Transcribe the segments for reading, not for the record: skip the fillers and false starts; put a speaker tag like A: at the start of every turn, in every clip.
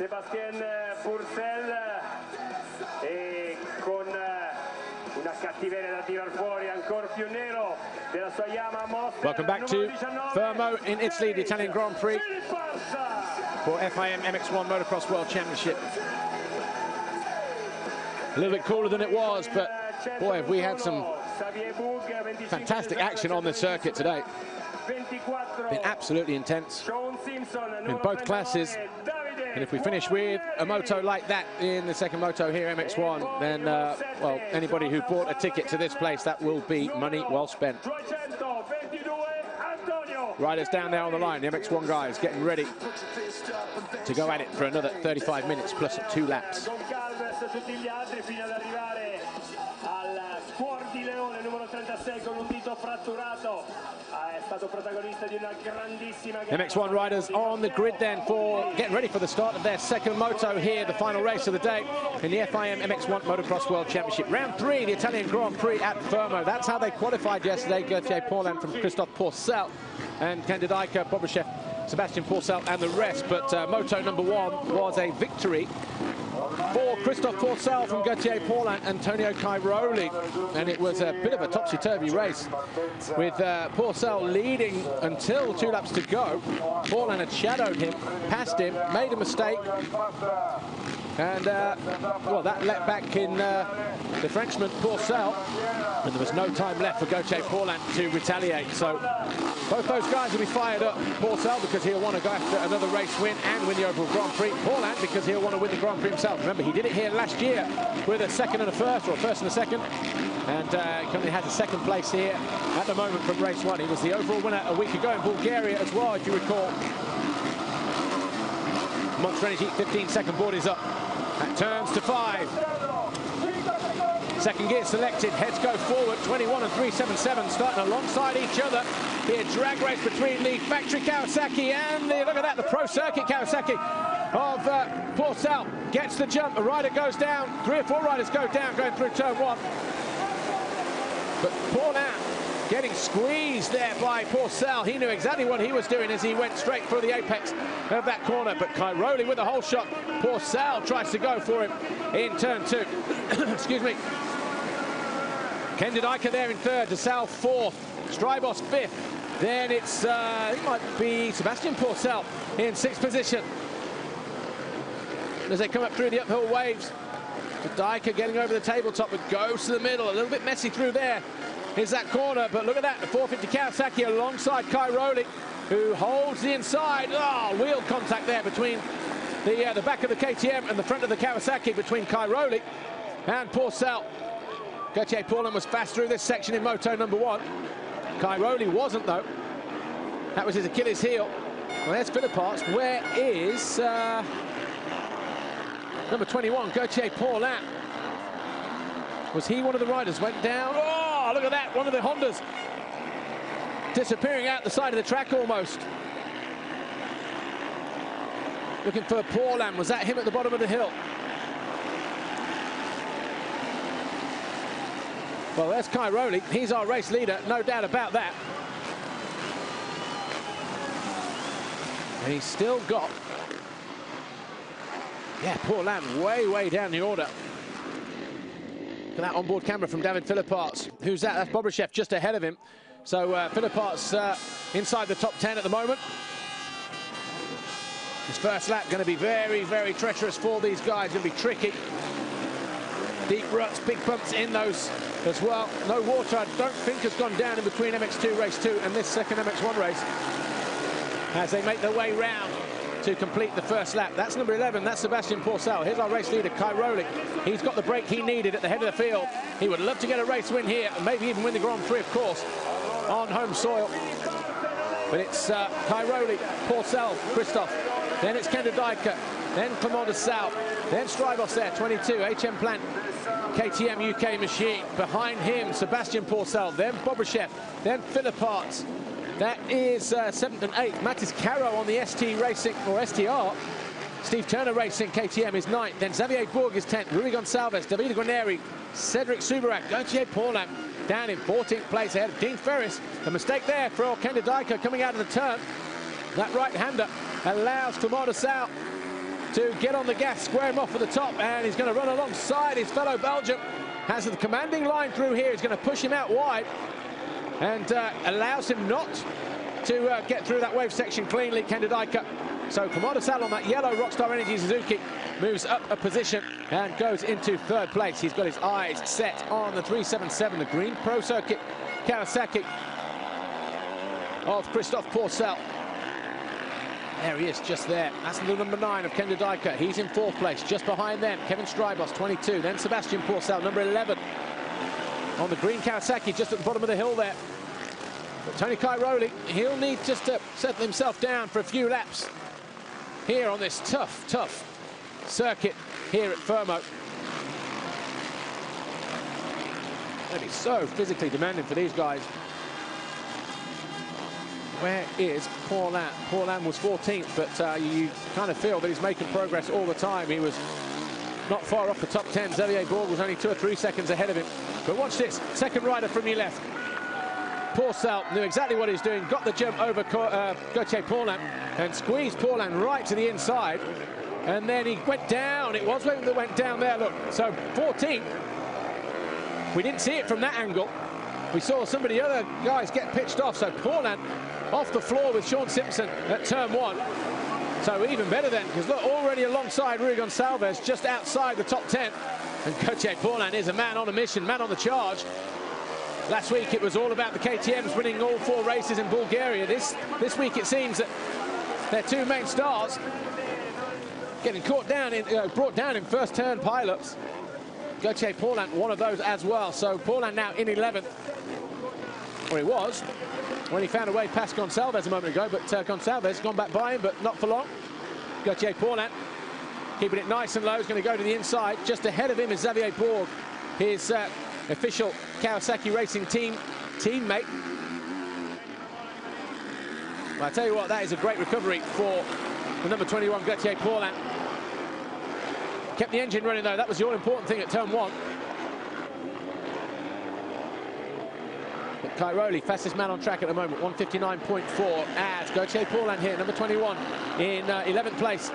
A: Sébastien Purcell e con una cattiveria da tirar fuori ancora più nero della sua Yamaha Monster.
B: Welcome back to Fermo in Italy, the Italian Grand Prix for FIM MX1 Motocross World Championship. A little bit cooler than it was, but boy, have we had some fantastic action on the circuit today. Been absolutely intense in both classes. And if we finish with a moto like that in the second moto here, MX1, then, well, anybody who bought a ticket to this place, that will be money well spent. Riders down there on the line, the MX1 guys getting ready to go at it for another 35 minutes plus 2 laps. MX1 riders on the grid then for getting ready for the start of their second moto here, the final race of the day in the FIM MX1 Motocross World Championship. Round 3, the Italian Grand Prix at Fermo. That's how they qualified yesterday. Gauthier Paulin from Christophe Pourcel and Candidaika, Bobryshev, Sebastian Pourcel and the rest. But moto number 1 was a victory for Christophe Pourcel from Gauthier Paulin, Antonio Cairoli, and it was a bit of a topsy-turvy race with Pourcel leading until 2 laps to go. Paulin had shadowed him, passed him, made a mistake, and well, that let back in the Frenchman Pourcel, and there was no time left for Gauthier Paulin to retaliate. So both those guys will be fired up. Pourcel because he'll want to go after another race win and win the overall Grand Prix. Paulin because he'll want to win the Grand Prix himself. Remember, he did it here last year with a second and a first, or a first and a second, and currently has a second place here at the moment from race 1. He was the overall winner a week ago in Bulgaria as well, if you recall. Monster Energy 15-second board is up. That turns to 5. Second gear selected, heads go forward, 21 and 377 starting alongside each other. Here, drag race between the factory Kawasaki and the, look at that, the pro circuit Kawasaki of Pourcel. Gets the jump, a rider goes down, 3 or 4 riders go down going through turn 1. But Paulin getting squeezed there by Pourcel. He knew exactly what he was doing as he went straight for the apex of that corner. But Cairoli with a whole shot. Pourcel tries to go for him in turn 2. Excuse me. Candidaika there in 3rd, DeSalle 4th, Strybos 5th. Then it's, it might be Sebastian Pourcel in 6th position. As they come up through the uphill waves, Candidaika getting over the tabletop, but goes to the middle. A little bit messy through there. Here's that corner, but look at that, the 450 Kawasaki alongside Cairoli, who holds the inside. Oh, wheel contact there between the back of the KTM and the front of the Kawasaki between Cairoli and Pourcel. Gauthier Paulin was fast through this section in moto number 1. Cairoli wasn't, though. That was his Achilles heel. Well, there's Philippart. Where is number 21, Gauthier Paulin? Was he one of the riders? Went down. Oh, look at that. One of the Hondas disappearing out the side of the track almost. Looking for Paulin. Was that him at the bottom of the hill? Well, there's Cairoli. He's our race leader, no doubt about that. And he's still got, yeah, Paulin way down the order. Look at that onboard camera from David Philippart. Who's that? That's Bobryshev just ahead of him. So Philippart's inside the top 10 at the moment. His first lap going to be very treacherous for these guys. Going to be tricky. Deep ruts, big bumps in those as well. No water, I don't think, has gone down in between MX2 race 2 and this second MX1 race as they make their way round to complete the first lap. That's number 11, that's Sebastian Pourcel. Here's our race leader, Cairoli. He's got the break he needed at the head of the field. He would love to get a race win here and maybe even win the Grand Prix, of course, on home soil. But it's Cairoli, Pourcel, Christophe. Then it's Candidaika, then Clement DeSalle, then Strybos there, 22, HM Plant, KTM UK machine. Behind him, Sebastian Pourcel, then Bobryshev, then Philippart. That is 7th and 8th. Matis Caro on the ST Racing, or STR. Steve Turner Racing, KTM, is 9th. Then Xavier Bourg is 10th. Rui Gonçalves, David Guarneri, Cedric Subarak, Gauthier Paulin down in 14th place ahead of Dean Ferris. A mistake there for Candidaika coming out of the turn. That right-hander allows Clement DeSalle to get on the gas, square him off at the top, and he's going to run alongside his fellow Belgian. Has the commanding line through here. He's going to push him out wide and allows him not to get through that wave section cleanly, Kendadika. So Kamada Sal on that yellow Rockstar Energy Suzuki moves up a position and goes into third place. He's got his eyes set on the 377, the green Pro Circuit Kawasaki of Christophe Pourcel. There he is, just there. That's the number 9 of Kendadika. He's in 4th place. Just behind them, Kevin Strybos, 22. Then Sebastian Pourcel, number 11. On the green Kawasaki, just at the bottom of the hill there. But Tony Cairoli, he'll need just to settle himself down for a few laps here on this tough circuit here at Fermo. It'll be so physically demanding for these guys. Where is Paulin? Paulin was 14th, but you kind of feel that he's making progress all the time. He was not far off the top 10. Xavier Bourg was only 2 or 3 seconds ahead of him. But watch this, second rider from your left. Pourcel knew exactly what he was doing, got the jump over Gauthier Paulin and squeezed Paulin right to the inside. And then he went down. It was when that went down there, look. So 14th. We didn't see it from that angle. We saw some of the other guys get pitched off. So Paulin off the floor with Sean Simpson at turn 1. So even better then, because look, already alongside Rui Gonçalves, just outside the top 10. And Gauthier Paulin is a man on a mission, man on the charge. Last week it was all about the KTMs winning all 4 races in Bulgaria. This week it seems that their 2 main stars getting brought down in first turn pilots. Gauthier Paulin, one of those as well. So Paulin now in 11th. Or he was, when he found a way past Gonçalves a moment ago, but Gonçalves gone back by him, but not for long. Gauthier Paulin keeping it nice and low, is going to go to the inside. Just ahead of him is Xavier Bourg, his official Kawasaki Racing team teammate. Well, I tell you what, that is a great recovery for the number 21, Gauthier Paulin. Kept the engine running though, that was the all-important thing at turn 1. But Cairoli, fastest man on track at the moment, 159.4 as Gauthier Paulin here, number 21 in 11th place.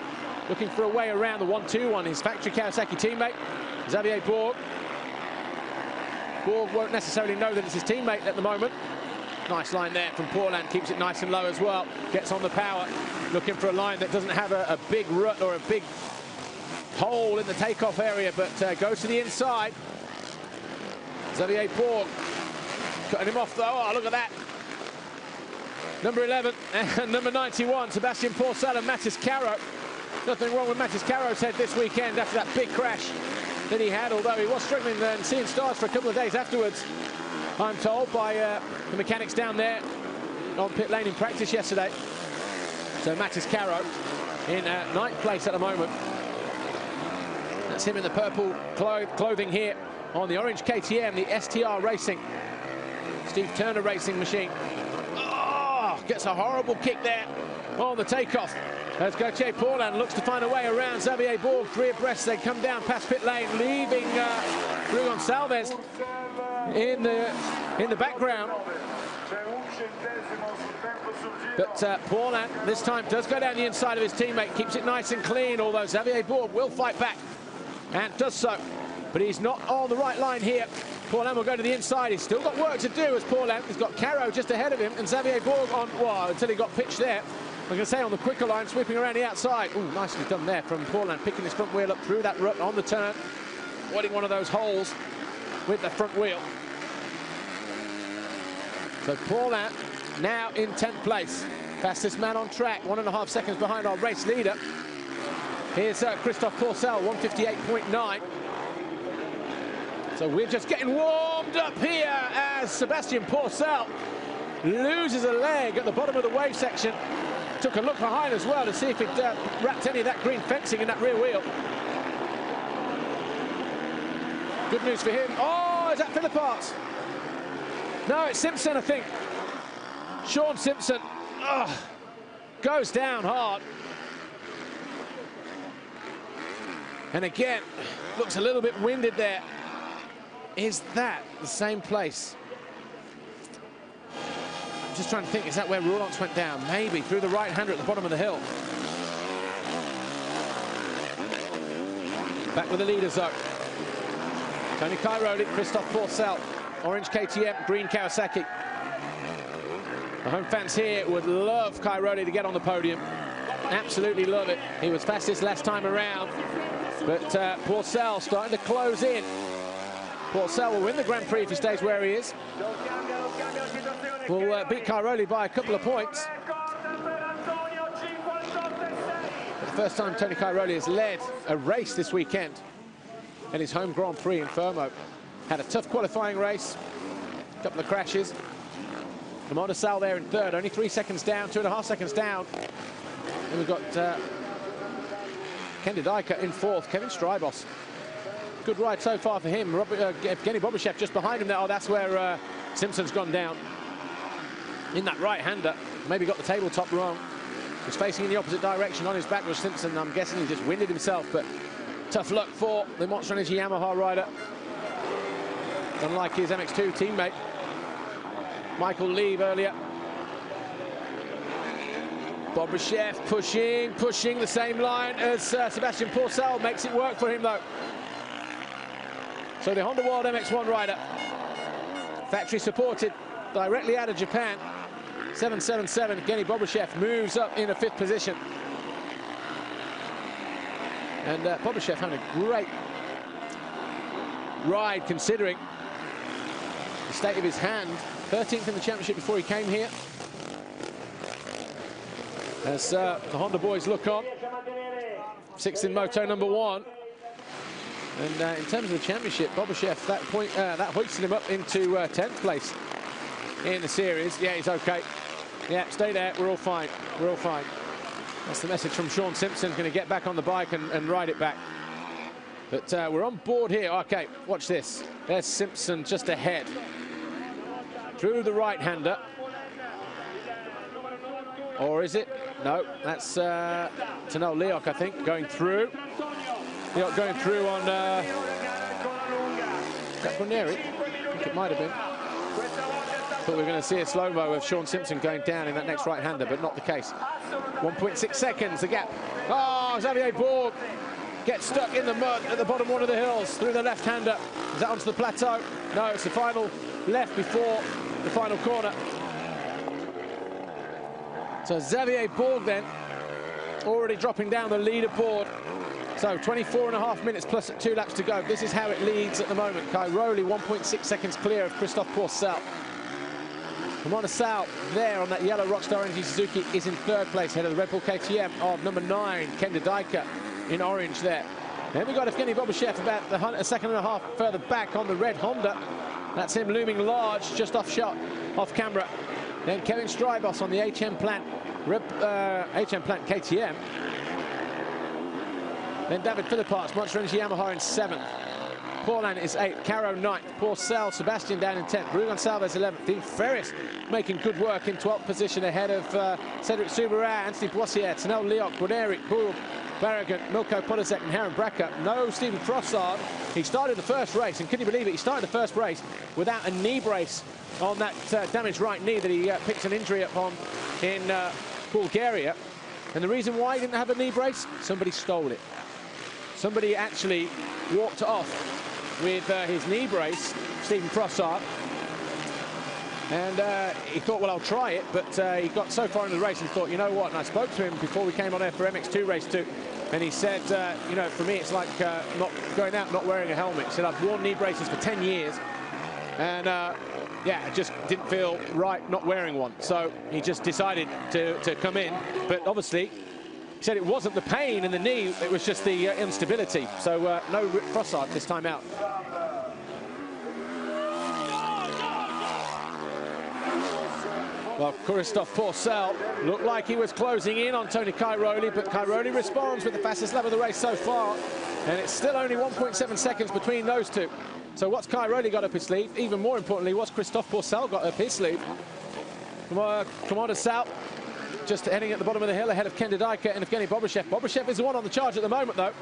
B: Looking for a way around the 1-2-1, his factory Kawasaki teammate, Xavier Bourg. Bourg won't necessarily know that it's his teammate at the moment. Nice line there from Paulin, keeps it nice and low as well. Gets on the power, looking for a line that doesn't have a big rut or a big hole in the takeoff area, but goes to the inside. Xavier Bourg cutting him off though. Oh, look at that. Number 11 and number 91, Sebastian Pourcel and Mathis Caro. Nothing wrong with Mathis Caro's head this weekend after that big crash that he had, although he was struggling and seeing stars for a couple of days afterwards, I'm told, by the mechanics down there on pit lane in practice yesterday. So Mathis Caro in 9th place at the moment. That's him in the purple clothing here on the orange KTM, the STR Racing, Steve Turner Racing machine. Oh, gets a horrible kick there on the takeoff as Gauthier Paulin looks to find a way around Xavier Bourg. 3 abreast, they come down past pit lane, leaving Rui Gonçalves in the background. But Paulin this time does go down the inside of his teammate, keeps it nice and clean, although Xavier Bourg will fight back and does so. But he's not on the right line here. Paulin will go to the inside. He's still got work to do as Paulin. He's got Caro just ahead of him and Xavier Bourg on, well, until he got pitched there. I'm going to say on the quicker line, sweeping around the outside. Ooh, nicely done there from Paulin, picking his front wheel up through that rut on the turn, avoiding one of those holes with the front wheel. So Paulin now in 10th place. Fastest man on track, 1.5 seconds behind our race leader. Here's Christophe Pourcel, 158.9. So we're just getting warmed up here as Sebastian Pourcel loses a leg at the bottom of the wave section. Took a look behind as well to see if it wrapped any of that green fencing in that rear wheel. Good news for him. Oh, is that Philip Arts? No, it's Simpson, I think. Sean Simpson goes down hard. And again, looks a little bit winded there. Is that the same place? I'm just trying to think, is that where Roulance went down? Maybe, through the right-hander at the bottom of the hill. Back with the leader zone. Tony Cairoli, Christophe Pourcel, orange KTM, green Kawasaki. The home fans here would love Cairoli to get on the podium. Absolutely love it. He was fastest last time around, but Pourcel starting to close in. Pourcel will win the Grand Prix if he stays where he is. Will beat Cairoli by a couple of points. The first time Tony Cairoli has led a race this weekend in his home Grand Prix in Fermo. Had a tough qualifying race, a couple of crashes. Motocross there in third, only 3 seconds down, 2.5 seconds down. And we've got Ken Didajka in fourth, Kevin Strybos. Good ride so far for him. Evgeny Bobyshev just behind him there. Oh, that's where Simpson's gone down. In that right-hander, maybe got the tabletop wrong. Was facing in the opposite direction. On his back was Simpson. I'm guessing he just winded himself, but tough luck for the Monster Energy Yamaha rider. Unlike his MX2 teammate, Michael Lieb earlier. Bobyshev pushing the same line as Sebastian Pourcel. Makes it work for him, though. So the Honda World MX1 rider, factory supported, directly out of Japan. 777, Evgeny Bobyshev moves up in a 5th position. And Bobyshev having a great ride considering the state of his hand. 13th in the championship before he came here. As the Honda boys look on. 6th in Moto number 1. And in terms of the championship, Bobyshev, that hoisted him up into 10th place in the series. Yeah, he's okay. Yeah, stay there. We're all fine. We're all fine. That's the message from Sean Simpson. Going to get back on the bike and ride it back. But we're on board here. Okay, watch this. There's Simpson just ahead. Through the right-hander. Or is it? No, that's Tanel Leok, I think, going through. Leok going through on Guarneri. I think it might have been. Thought we were going to see a slow-mo of Sean Simpson going down in that next right-hander, but not the case. 1.6 seconds, the gap. Oh, Xavier Bourg gets stuck in the mud at the bottom one of the hills through the left-hander. Is that onto the plateau? No, it's the final left before the final corner. So Xavier Bourg then already dropping down the leaderboard. So 24.5 minutes plus 2 laps to go. This is how it leads at the moment. Cairoli 1.6 seconds clear of Christophe Pourcel. Motocross there on that yellow Rockstar Energy Suzuki is in 3rd place, ahead of the Red Bull KTM of number 9, Ken Didajka in orange there. Then we've got Evgeny Bobyshev about a second and a half further back on the red Honda. That's him looming large, just off shot, off camera. Then Kevin Strybos on the HM Plant KTM. Then David Philipparts, Monster Energy Yamaha in 7th. Paulin is 8th, Caro 9th, Pourcel, Sebastian down in 10th, Rue Gonçalves 11th, Dean Ferris making good work in 12th position ahead of Cedric Soubeyras, Anthony Boissier, Tanel Leok, Guarneri, Bourg, Barragan, Milko Podolzek and Heron Bracker. No Stephen Frossard. He started the first race, and can you believe it, he started the first race without a knee brace on that damaged right knee that he picked an injury up on in Bulgaria. And the reason why he didn't have a knee brace, somebody stole it. Somebody actually walked off with his knee brace, Stephen Frossard. And he thought, well, I'll try it, but he got so far into the race and thought, you know what, and I spoke to him before we came on air for MX2 race 2, and he said, you know, for me it's like not going out not wearing a helmet. He said, I've worn knee braces for 10 years, and yeah, it just didn't feel right not wearing one. So he just decided to come in, but obviously he said it wasn't the pain in the knee, it was just the instability. So no Frossard this time out. Well, Christophe Pourcel looked like he was closing in on Tony Cairoli, but Cairoli responds with the fastest lap of the race so far, and it's still only 1.7 seconds between those two. So what's Cairoli got up his sleeve? Even more importantly, what's Christophe Pourcel got up his sleeve? Commander South just heading at the bottom of the hill ahead of Ken Didajka and Evgeny Bobyshev. Bobyshev is the one on the charge at the moment, though.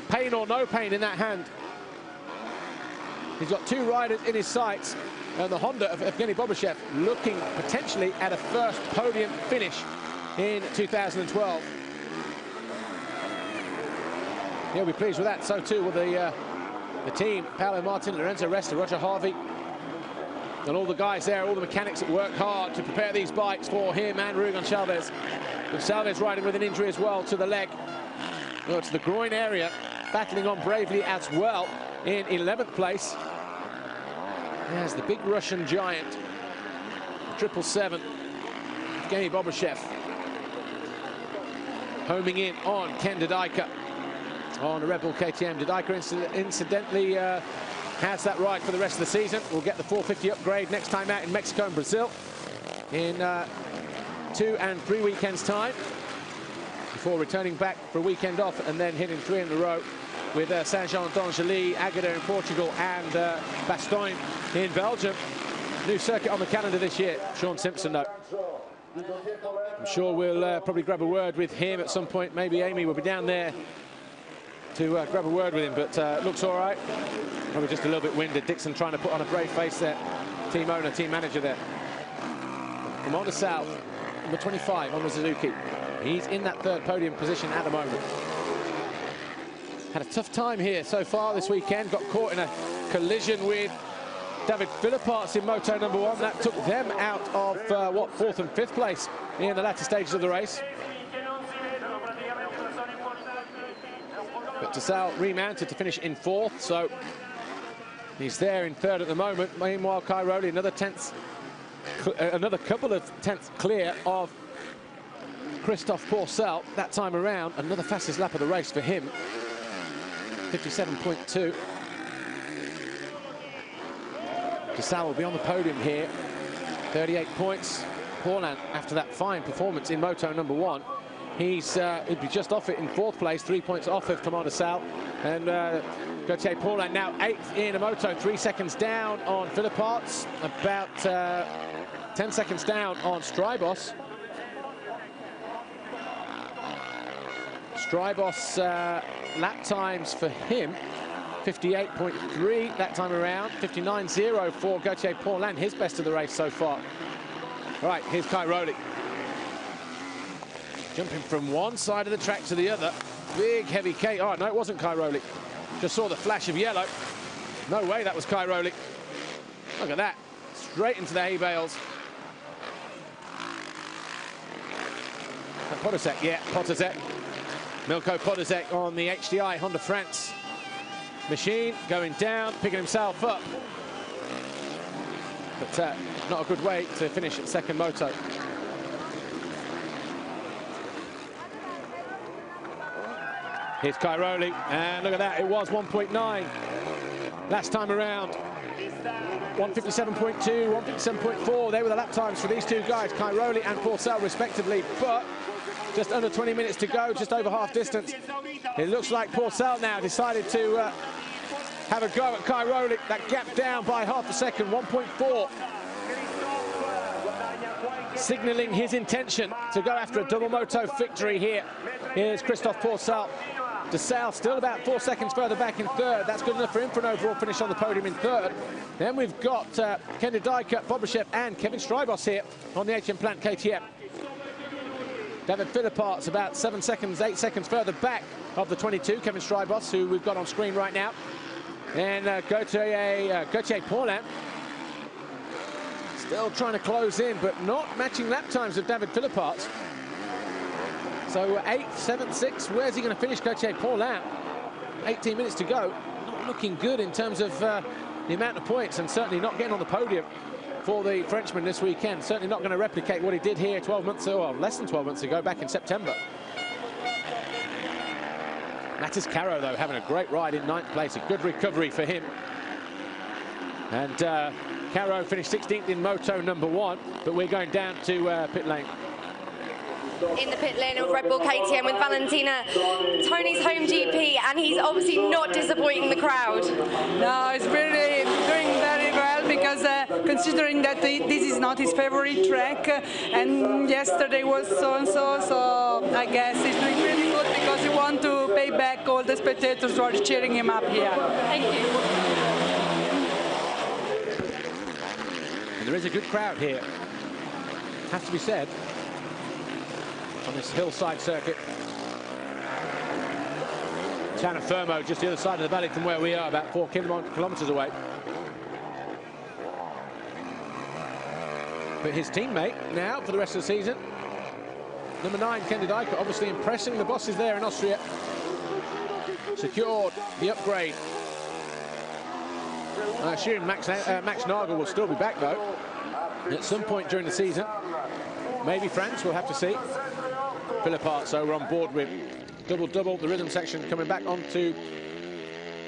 B: Pain or no pain in that hand. He's got 2 riders in his sights. And the Honda of Evgeny Bobyshev looking potentially at a first podium finish in 2012. he'll be pleased with that. So too will the team, Paolo Martin, Lorenzo Resta, Roger Harvey, and all the guys there, all the mechanics that work hard to prepare these bikes for him and Rui Gonçalves. Gonçalves riding with an injury as well to the leg, well, to the groin area, battling on bravely as well in 11th place. There's the big Russian giant, 777, Evgeny Bobryshev, homing in on Ken Dodajka on a Red Bull KTM. Dodajka incidentally has that ride for the rest of the season. We'll get the 450 upgrade next time out in Mexico and Brazil in 2 and 3 weekends time, before returning back for a weekend off and then hitting 3 in a row with Saint-Jean d'Angely, Agada in Portugal, and Bastogne in Belgium. New circuit on the calendar this year. Sean Simpson, though. I'm sure we'll probably grab a word with him at some point. Maybe Amy will be down there to grab a word with him, but looks all right. Probably just a little bit winded. Dixon trying to put on a brave face there. Team owner, team manager there. From on to South, number 25 on the Suzuki. He's in that third podium position at the moment. Had a tough time here so far this weekend. Got caught in a collision with David Philipparts in Moto number 1. That took them out of, 4th and 5th place in the latter stages of the race. But Tassal remounted to finish in 4th, so he's there in 3rd at the moment. Meanwhile, Cairoli, another couple of tenths clear of Christophe Pourcel that time around. Another fastest lap of the race for him, 57.2. Tassal will be on the podium here, 38 points. Paulin, after that fine performance in Moto number 1, he'd be just off it in 4th place, 3 points off of Thomas Tassal. And Gauthier Paulin now 8th in a Moto, 3 seconds down on Philipparts, about 10 seconds down on Strybos. Strybos lap times for him, 58.3 that time around, 59.0 for Gauthier Paulin, his best of the race so far. All right, here's Cairoli. Jumping from one side of the track to the other. Big, heavy K. Oh, no, it wasn't Cairoli. Just saw the flash of yellow. No way that was Cairoli. Look at that. Straight into the hay bales. Podosek, yeah, Podosek. Milko Podosek on the HDI Honda France machine, going down, picking himself up. But not a good way to finish at second Moto. Here's Cairoli, and look at that, it was 1.9 last time around. 157.2, 157.4, they were the lap times for these two guys, Cairoli and Pourcel respectively, but just under 20 minutes to go, just over half distance. It looks like Pourcel now decided to have a go at Cairoli. That gap down by half a second, 1.4. Signalling his intention to go after a double Moto victory here. Here's Christophe Pourcel. Tassal still about 4 seconds further back in 3rd. That's good enough for him for an overall finish on the podium in 3rd. Then we've got Ken Dodajka, Bobryshev and Kevin Strybos here on the HM Plant KTM. David Philipparts about 7 seconds, 8 seconds further back of the 22, Kevin Strybos, who we've got on screen right now. And Gauthier Paulin still trying to close in, but not matching lap times of David Philipparts. So 8, 7, 6, where's he going to finish, Gauthier Paulin? 18 minutes to go. Not looking good in terms of the amount of points, and certainly not getting on the podium for the Frenchman this weekend. Certainly not going to replicate what he did here 12 months ago, or less than 12 months ago, back in September. Matis Caro, though, having a great ride in 9th place. A good recovery for him. And Caro finished 16th in Moto number 1, but we're going down to pit lane.
C: In the pit lane of Red Bull KTM with Valentina, Tony's home GP, and he's obviously not disappointing the crowd.
D: No, it's really doing very well, because considering that this is not his favorite track, and yesterday was so-and-so, so I guess he's doing really good, because he wants to pay back all the spectators who are cheering him up here.
C: Thank you.
B: And there is a good crowd here, has to be said, on this hillside circuit. town of Fermo, just the other side of the valley from where we are, about 4 kilometers away. But his teammate now for the rest of the season, number 9, Kendi Dijker, obviously impressing the bosses there in Austria. Secured the upgrade. I assume Max Nagel will still be back, though, at some point during the season. Maybe France, we'll have to see. Philipp Arts over on board with double-double, the rhythm section coming back onto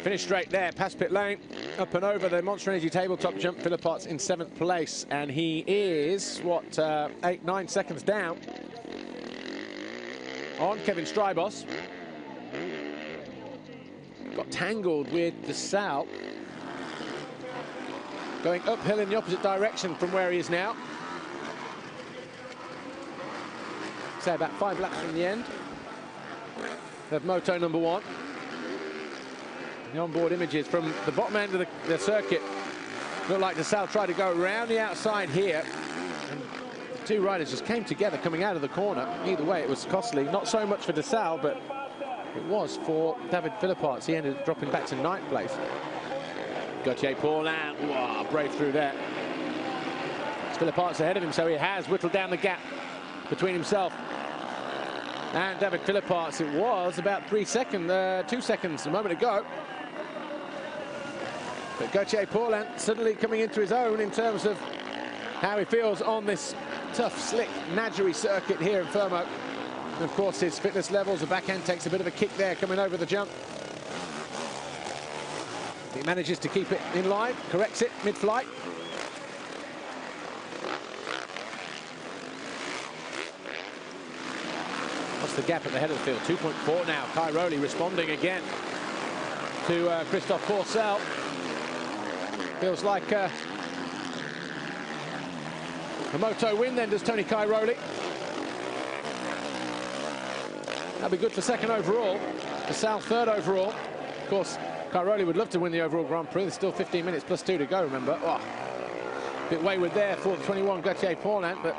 B: finish straight there, past pit lane, up and over the Monster Energy tabletop jump. Philipp Arts in 7th place, and he is, what, 8-9 seconds down on Kevin Strybos. Got tangled with DeSalle. Going uphill in the opposite direction from where he is now. Say about 5 laps from the end of moto number 1. The onboard images from the bottom end of the circuit look like DeSalle tried to go around the outside here, and the two riders just came together coming out of the corner. Either way, it was costly. Not so much for DeSalle, but it was for David Philipp Arts. He ended up dropping back to 9th place. Gauthier Paulin, wow, brave through there. Philipp Arts ahead of him, so he has whittled down the gap between himself and David Philipp Arts. It was about 2 seconds a moment ago. But Gauthier Paulin suddenly coming into his own in terms of how he feels on this tough, slick, Nadgery circuit here in Fermo. And of course, his fitness levels, the back end takes a bit of a kick there coming over the jump. He manages to keep it in line, corrects it mid-flight. What's the gap at the head of the field? 2.4 now. Kai Rowley responding again to Christophe Pourcel. Feels like a moto win then, does Tony Kai Rowley. That'll be good for 2nd overall. DeSalle 3rd overall. Of course, Kai Rowley would love to win the overall Grand Prix. There's still 15 minutes plus 2 to go, remember. Oh, a bit wayward there for the 21 Gauthier Paulin, but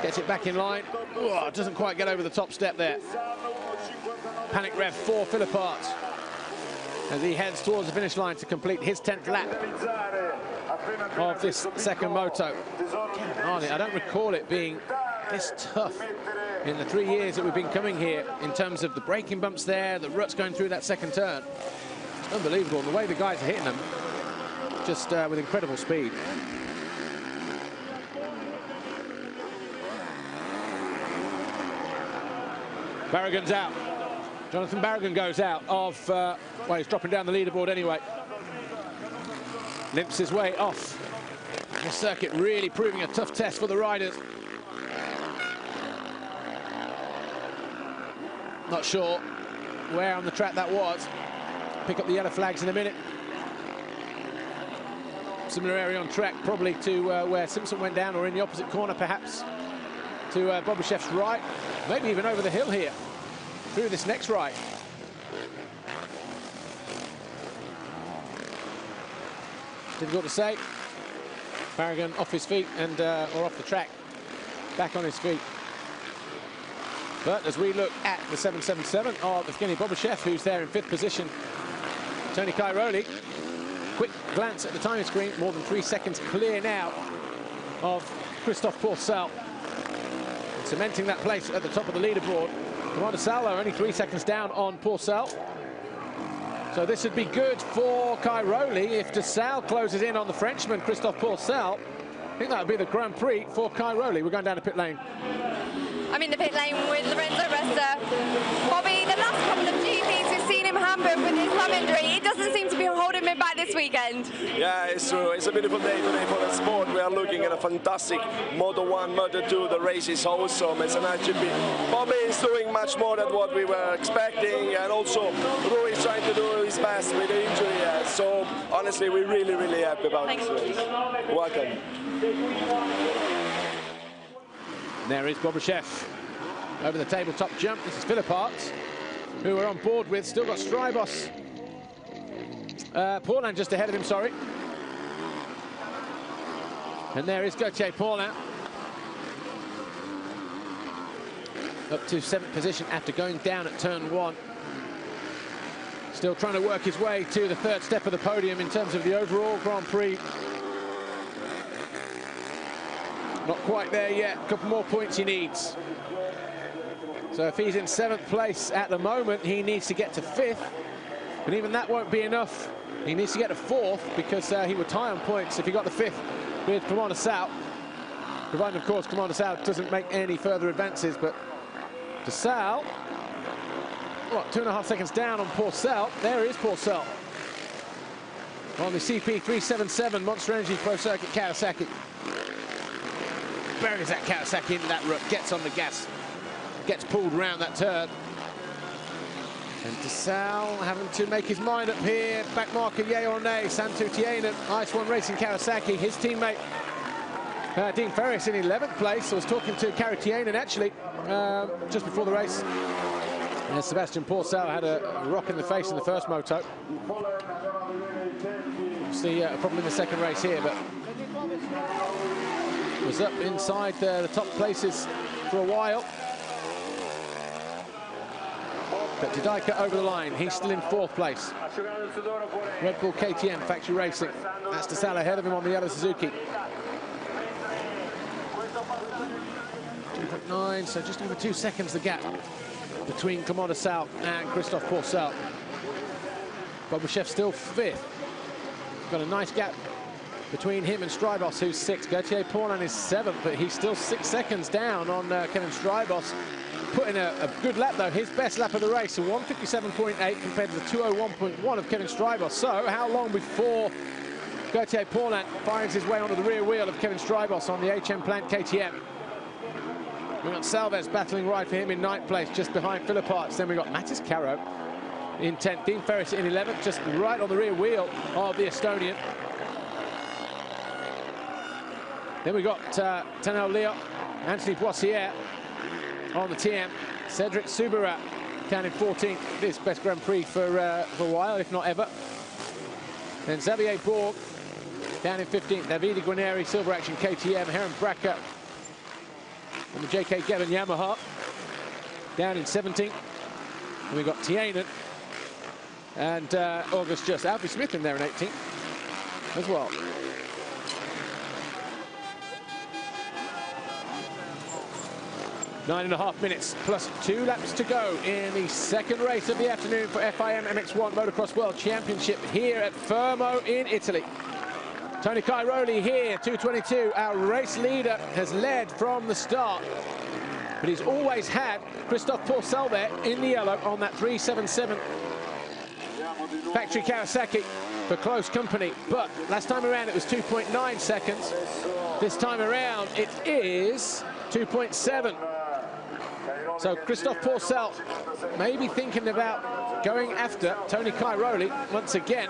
B: gets it back in line. Oh, doesn't quite get over the top step there. Panic rev for Philipp Arts as he heads towards the finish line to complete his 10th lap of this 2nd moto. I don't recall it being this tough in the 3 years that we've been coming here in terms of the braking bumps there, the ruts going through that 2nd turn. It's unbelievable, and the way the guys are hitting them, just with incredible speed. Barragan's out. Jonathan Barragan goes out of, well, he's dropping down the leaderboard anyway. Limps his way off. The circuit really proving a tough test for the riders. Not sure where on the track that was. Pick up the yellow flags in a minute. Similar area on track, probably to where Simpson went down, or in the opposite corner perhaps to Bobuchev's right. Maybe even over the hill here, through this next right. Difficult to say. Barragan off his feet and or off the track, back on his feet. But as we look at the 777 of Evgeny Bobuchev, who's there in 5th position, Tony Kai Rowley, quick glance at the timing screen, more than 3 seconds clear now of Christophe Pourcel, cementing that place at the top of the leaderboard. Commander Salo only 3 seconds down on Pourcel. So this would be good for Kai Rowley if DeSalle closes in on the Frenchman, Christophe Pourcel. I think that would be the Grand Prix for Kai Rowley. We're going down to pit lane.
C: I'm in the pit lane with Lorenzo Resta. Bobby, the last couple of GPs we've seen him hampered with his thumb injury. It doesn't seem to be holding him back this weekend.
E: Yeah, it's true. It's a beautiful day today for the sport. We are looking at a fantastic Moto 1, Moto 2. The race is awesome. It's a nice GP. Bobby is doing much more than what we were expecting, and also Rui is trying to do his best with the injury. So honestly, we're really, really happy about this race. Welcome.
B: There is Bobuchev over the tabletop jump. This is Philipp Arts, who we're on board with. Still got Strybos. Paulin just ahead of him, sorry. And there is Gauthier Paulin. Up to 7th position after going down at turn 1. Still trying to work his way to the third step of the podium in terms of the overall Grand Prix. Not quite there yet. A couple more points he needs. So if he's in 7th place at the moment, he needs to get to 5th. But even that won't be enough. He needs to get to 4th because he would tie on points if he got the 5th with Commander Sal. Provided, of course, Commander Sal doesn't make any further advances. But to Sal, what, 2.5 seconds down on Porcel. There is Porcel on the CP377 Monster Energy Pro Circuit Kawasaki. Buries that Kawasaki into that rut, gets on the gas, gets pulled around that turn. And DeSalle having to make his mind up here. Back marker, yay or nay. Santu Tienen, Ice One Racing Kawasaki. His teammate, Dean Ferris, in 11th place. I was talking to Kari Tienen, actually, just before the race. And Sebastian Porcel had a rock in the face in the first moto. See a problem in the second race here, but was up inside the top places for a while. But Didaika over the line. He's still in 4th place. Red Bull KTM Factory Racing. That's DeSalle ahead of him on the yellow Suzuki. 2.9, so just over 2 seconds the gap between Commander Sal and Christophe Porcel. Bobuchev still 5th. Got a nice gap between him and Strybos, who's 6th. Gauthier Paulin is 7th, but he's still 6 seconds down on Kevin Strybos. Put in a good lap, though. His best lap of the race, a 1:57.8 compared to the 2:01.1 of Kevin Strybos. So how long before Gauthier Paulin finds his way onto the rear wheel of Kevin Strybos on the HM Plant KTM? We've got Salves battling right for him in 9th place, just behind Philip Arts. Then we've got Mattis Caro in 10th. Dean Ferris in 11th, just right on the rear wheel of the Estonian. Then we got Tanel Leo, Anthony Boissiere on the TM. Cedric Subarat down in 14th. This best Grand Prix for a while, if not ever. Then Xavier Borg down in 15th. Davide Guarneri, Silver Action KTM. Heron Bracker and the JK Gavin Yamaha down in 17th. And we got Tienen and August Just. Alfie Smith in there in 18th as well. Nine and a half minutes plus 2 laps to go in the second race of the afternoon for FIM MX1 Motocross World Championship here at Fermo in Italy. Tony Cairoli here, 2:22. Our race leader has led from the start, but he's always had Christophe Porcel there in the yellow on that 377 Factory Kawasaki for close company. But last time around it was 2.9 seconds. This time around it is 2.7. So Christophe Porcel may be thinking about going after Tony Cairoli once again.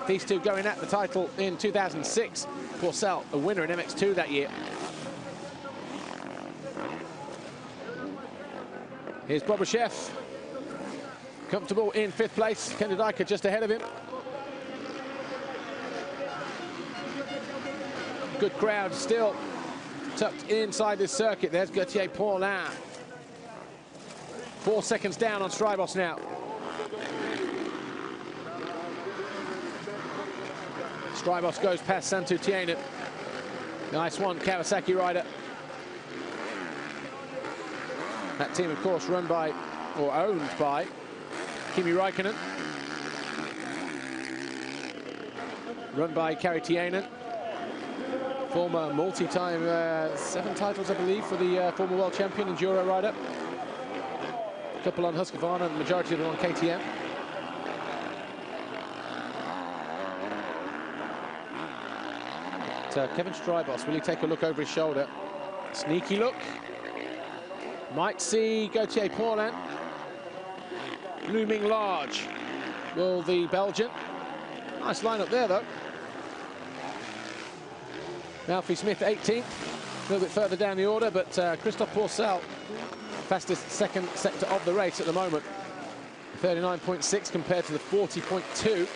B: These two going at the title in 2006. Porcel, a winner in MX2 that year. Here's Bobuchev, comfortable in 5th place. Ken Didaika just ahead of him. Good crowd still tucked inside this circuit. There's Gauthier Paulin. 4 seconds down on Strybos now. Strybos goes past Santu Tienen. Nice one, Kawasaki rider. That team, of course, run by, or owned by, Kimi Räikkönen. Run by Kari Tienen. Former multi-time, 7 titles, I believe, for the former world champion enduro rider. A couple on Husqvarna, and the majority of them on KTM. Kevin Strybos, will he take a look over his shoulder? Sneaky look. Might see Gauthier Paulin looming large. Will the Belgian? Nice lineup there, though. Alfie Smith, 18th. A little bit further down the order, but Christophe Porcel, fastest second sector of the race at the moment. 39.6 compared to the 40.2.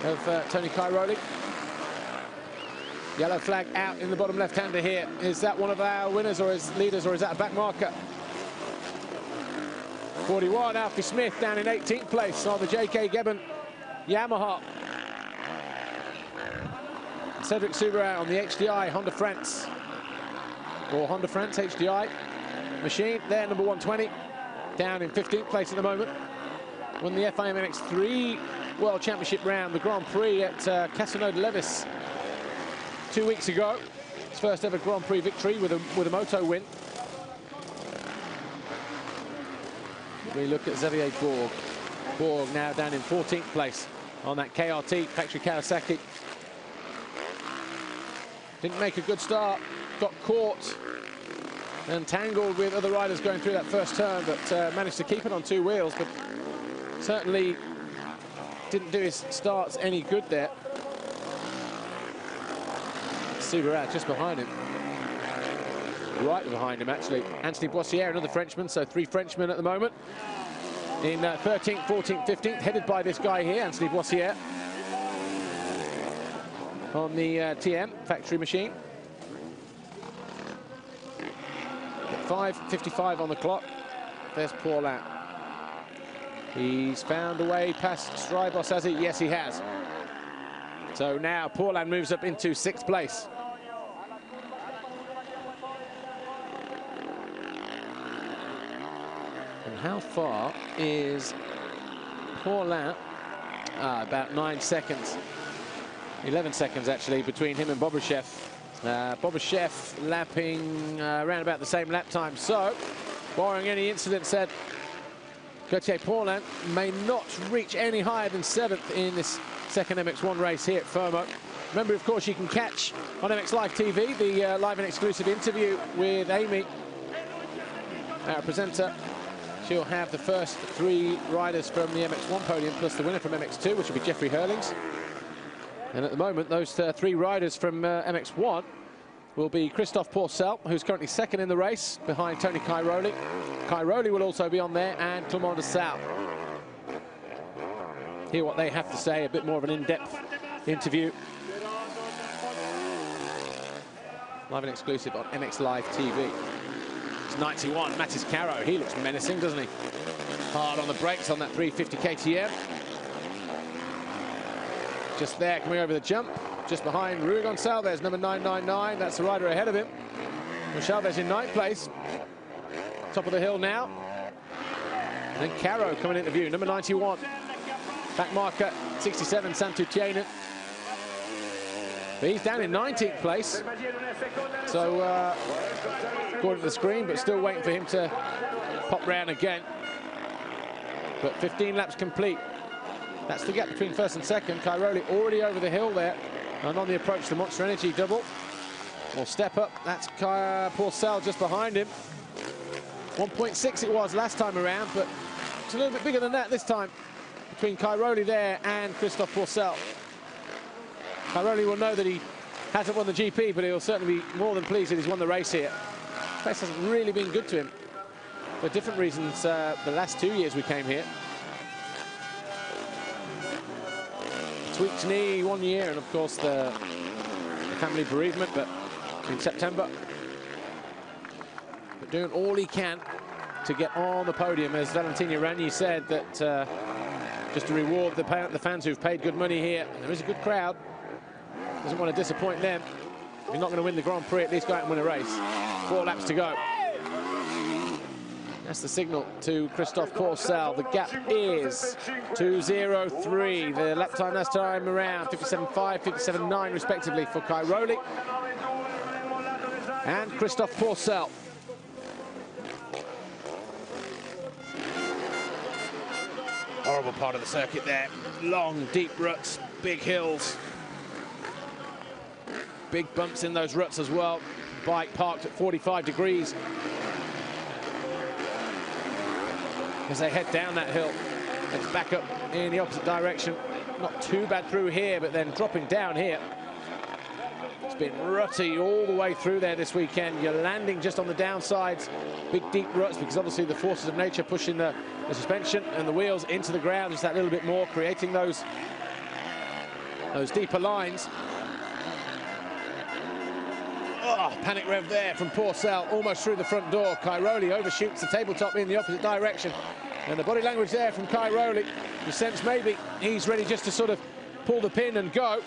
B: Of Tony Cairoli. Yellow flag out in the bottom left-hander here. Is that one of our winners or is leaders, or is that a back marker? 41, Alfie Smith down in 18th place on the J.K. Gebben Yamaha. Cedric Subaru on the HDI Honda France, or Honda France HDI machine. There, number 120, down in 15th place at the moment. Won the FIM MX3 World Championship round, the Grand Prix at Casanova Levis 2 weeks ago. His first ever Grand Prix victory with a moto win. We look at Xavier Borg. Borg now down in 14th place on that KRT, factory Kawasaki. Didn't make a good start, got caught and tangled with other riders going through that first turn, but managed to keep it on 2 wheels, but certainly didn't do his starts any good there. Subaru just behind him. Right behind him, actually. Anthony Boissiere, another Frenchman, so 3 Frenchmen at the moment. In 13th, 14th, 15th, headed by this guy here, Anthony Boissiere, on the TM factory machine. 5:55 on the clock. There's Paulin. He's found a way past Strybos, has he? Yes, he has. So now Paulin moves up into 6th place. And how far is Paulin? About 9 seconds. 11 seconds, actually, between him and Bobryshev. Bobryshev lapping around about the same lap time. So, barring any incident, said Gauthier Paulin may not reach any higher than 7th in this second MX1 race here at Fermo. Remember, of course, you can catch on MX Live TV the live and exclusive interview with Amy, our presenter. She'll have the first 3 riders from the MX1 podium, plus the winner from MX2, which will be Jeffrey Hurlings. And at the moment, those 3 riders from MX1 will be Christophe Pourcel, who's currently 2nd in the race, behind Tony Cairoli. Cairoli will also be on there, and Clément de Sal. Hear what they have to say, a bit more of an in-depth interview. Live and exclusive on MX Live TV. It's 91, Mathis Caro. He looks menacing, doesn't he? Hard on the brakes on that 350 KTM. Just there, coming over the jump, just behind Rui Gonçalves, number 999. That's the rider ahead of him. Gonçalves in 9th place. Top of the hill now. And then Caro coming into view, number 91. Back marker, 67, Santu Tienen. But he's down in 19th place. So, according to the screen, but still waiting for him to pop round again. But 15 laps complete. That's the gap between 1st and 2nd. Cairoli already over the hill there. And on the approach, the Monster Energy double. Or step up. That's Pourcel just behind him. 1.6 it was last time around, but it's a little bit bigger than that this time. Between Cairoli there and Christophe Pourcel. Cairoli will know that he hasn't won the GP, but he'll certainly be more than pleased that he's won the race here. The race hasn't really been good to him for different reasons the last 2 years we came here. Tweaked knee 1 year, and of course the family bereavement, but in September. But doing all he can to get on the podium, as Valentino Ragni said, that just to reward the fans who've paid good money here. And there is a good crowd. Doesn't want to disappoint them. If you're not going to win the Grand Prix, at least go out and win a race. 4 laps to go. That's the signal to Christophe Pourcel. The gap is 2:03. The lap time last time around, 57.5, 57.9 respectively for Cairoli and Christophe Pourcel. Horrible part of the circuit there. Long, deep ruts, big hills. Big bumps in those ruts as well. Bike parked at 45 degrees. As they head down that hill, it's back up in the opposite direction. Not too bad through here, but then dropping down here. It's been rutty all the way through there this weekend. You're landing just on the downsides, big deep ruts, because obviously the forces of nature pushing the suspension and the wheels into the ground just that little bit more, creating those deeper lines. Oh, panic rev there from Pourcel, almost through the front door. Cairoli overshoots the tabletop in the opposite direction. And the body language there from Kai Rowley, you sense maybe he's ready just to sort of pull the pin and go